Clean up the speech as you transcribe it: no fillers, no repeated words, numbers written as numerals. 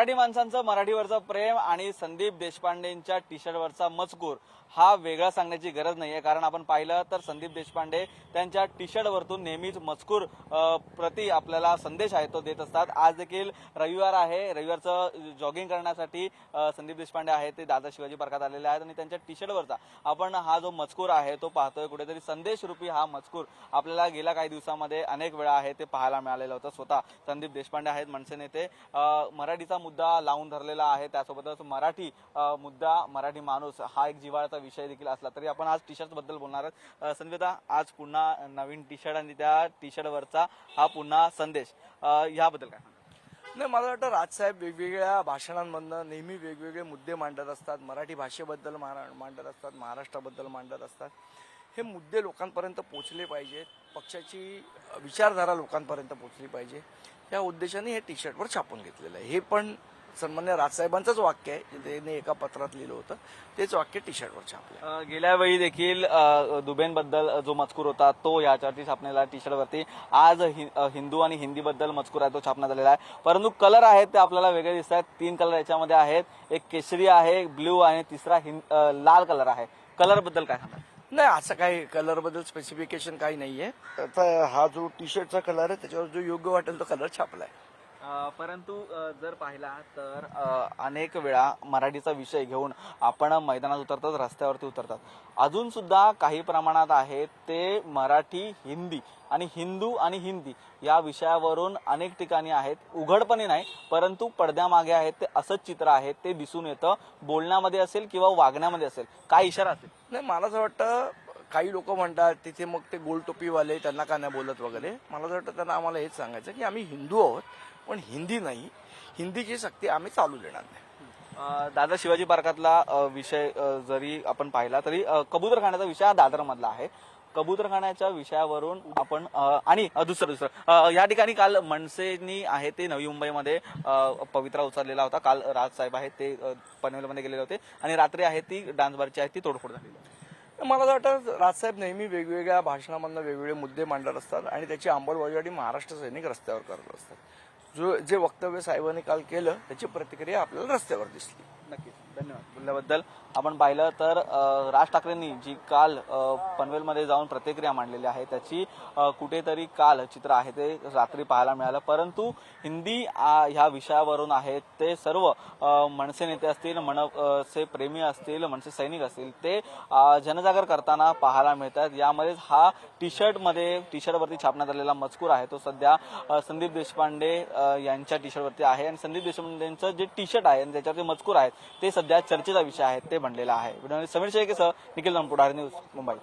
मराठी माणसांचं मराठीवरचं प्रेम आणि संदीप देशपांडेंच्या टी शर्टवरचा मजकूर हा वेगळा सांगण्याची गरज नाहीये, कारण आपण पाहिलं तर संदीप देशपांडे त्यांच्या टी शर्टवरतून नेहमीच मजकूर प्रति आपल्याला संदेश आहे तो देत असतात। आज देखील रविवार आहे, रविवारचं जॉगिंग करण्यासाठी संदीप देशपांडे आहे ते दादर शिवाजी पार्कात आलेले आहेत आणि त्यांच्या टी शर्टवरचा आपण हा जो मजकूर आहे तो पाहतोय। कुठेतरी संदेश रूपी हा मजकूर आपल्याला गेल्या काही दिवसांमध्ये अनेक वेळा आहे ते पाहायला मिळालेलं होतं। स्वतः संदीप देशपांडे आहेत मनसे नेते, मराठीचा मुद्दा लावून धरलेला आहे, त्यासोबतच मराठी मुद्दा, मराठी माणूस हा एक जिव्हाळ्याचा विषय देखील असला तरी आपण आज टी शर्ट बद्दल बोलणार आहोत। संदीपदा, आज पुन्हा नवीन टी शर्ट आणि त्या टी शर्टवरचा हा पुन्हा संदेश, याबद्दल काय? नाही, मला वाटतं राजसाहेब वेगवेगळ्या भाषणांमधनं नेहमी वेगवेगळे मुद्दे मांडत असतात, मराठी भाषेबद्दल मांडत असतात, महाराष्ट्राबद्दल मांडत असतात। हे मुद्दे लोकांपर्यंत पोहोचले पाहिजेत, पक्षाची विचारधारा लोकांपर्यंत पोहोचली पाहिजे, या उद्देशाने हे टी शर्टवर छापून घेतलेलं आहे। हे पण सन्मान्य राजसाहेबांचंच वाक्य आहे, त्यांनी एका पत्रात लिहिलं होतं, तेच वाक्य टी शर्टवर छापलं। गेल्या वेळी देखील दुबेंबद्दल जो मजकूर होता तो याच्यावरती छापलेला टी शर्टवरती, आज हिंदू आणि हिंदीबद्दल मजकूर आहे तो छापण्यात आलेला आहे, परंतु कलर आहेत ते आपल्याला वेगळे दिसत आहेत। 3 कलर याच्यामध्ये आहेत, एक केशरी आहे, एक ब्ल्यू आणि तिसरा लाल कलर आहे। कलर बद्दल काय सांगा? नाही, असं काही कलर बद्दल स्पेसिफिकेशन काही नाहीये। आता हा जो टी शर्टचा कलर आहे त्याच्यावर जो योग्य वाटेल तो कलर छापलाय। परंतु जर पाहिला तर अनेक वेळा मराठीचा विषय घेऊन आपण मैदानात उतरतात, रस्त्यावरती उतरतात, अजून सुद्धा काही प्रमाणात आहेत ते मराठी हिंदी आणि हिंदू आणि हिंदी या विषयावरून अनेक ठिकाणी आहेत, उघडपणे नाही परंतु पडद्यामागे आहेत ते असंच चित्र आहे ते दिसून येतं, बोलण्यामध्ये असेल किंवा वागण्यामध्ये असेल। काय इशारा असेल? नाही, मला असं वाटतं काही लोक म्हणतात तिथे मग ते गोल टोपीवाले त्यांना का नाही बोलत वगैरे, मला असं वाटतं त्यांना आम्हाला हेच सांगायचं की आम्ही हिंदू आहोत पण हिंदी नाही, हिंदीची सक्ती आम्ही चालू देणार नाही। दादर शिवाजी पार्कातला विषय जरी आपण पाहिला तरी कबूतरखान्याचा विषय हा दादरमधला आहे। कबूतरखान्याच्या विषयावरून आपण आणि दुसरं या ठिकाणी काल मनसेनी आहे ते नवी मुंबईमध्ये पवित्रा उचललेला होता। काल राजसाहेब आहेत ते पनवेलमध्ये गेलेले होते आणि रात्री आहे ती डान्स बारची आहे ती तोडफोड झालेली आहे। मला वाटतं राजसाहेब नेहमी वेगवेगळ्या भाषणामधनं वेगवेगळे मुद्दे मांडत असतात आणि त्याची अंमलबजावणी महाराष्ट्र सैनिक रस्त्यावर करत असतात। जे वक्तव्य साहेबांनी काल केलं त्याची प्रतिक्रिया आपल्याला रस्त्यावर दिसली। नक्कीच, धन्यवाद बोलल्याबद्दल। आपण पाहिलं तर राज ठाकरेंनी जी काल पनवेलमध्ये जाऊन प्रतिक्रिया मांडलेली आहे त्याची कुठेतरी काल चित्र आहे ते रात्री पाहायला मिळालं, परंतु हिंदी ह्या विषयावरून आहेत ते सर्व मनसे नेते असतील, मनसे प्रेमी असतील, मनसे सैनिक असतील ते जनजागर करताना पाहायला मिळतात। यामध्येच हा टी शर्टवरती छापण्यात आलेला मजकूर आहे तो सध्या संदीप देशपांडे यांच्या टी शर्टवरती आहे आणि संदीप देशपांडेंचं जे टी शर्ट आहे आणि त्याच्यावरती मजकूर आहेत ते सध्या चर्चेचा विषय आहे ते बनलेला आहे। समीर शेखेसह निखिल पुढारी न्यूज मुंबई।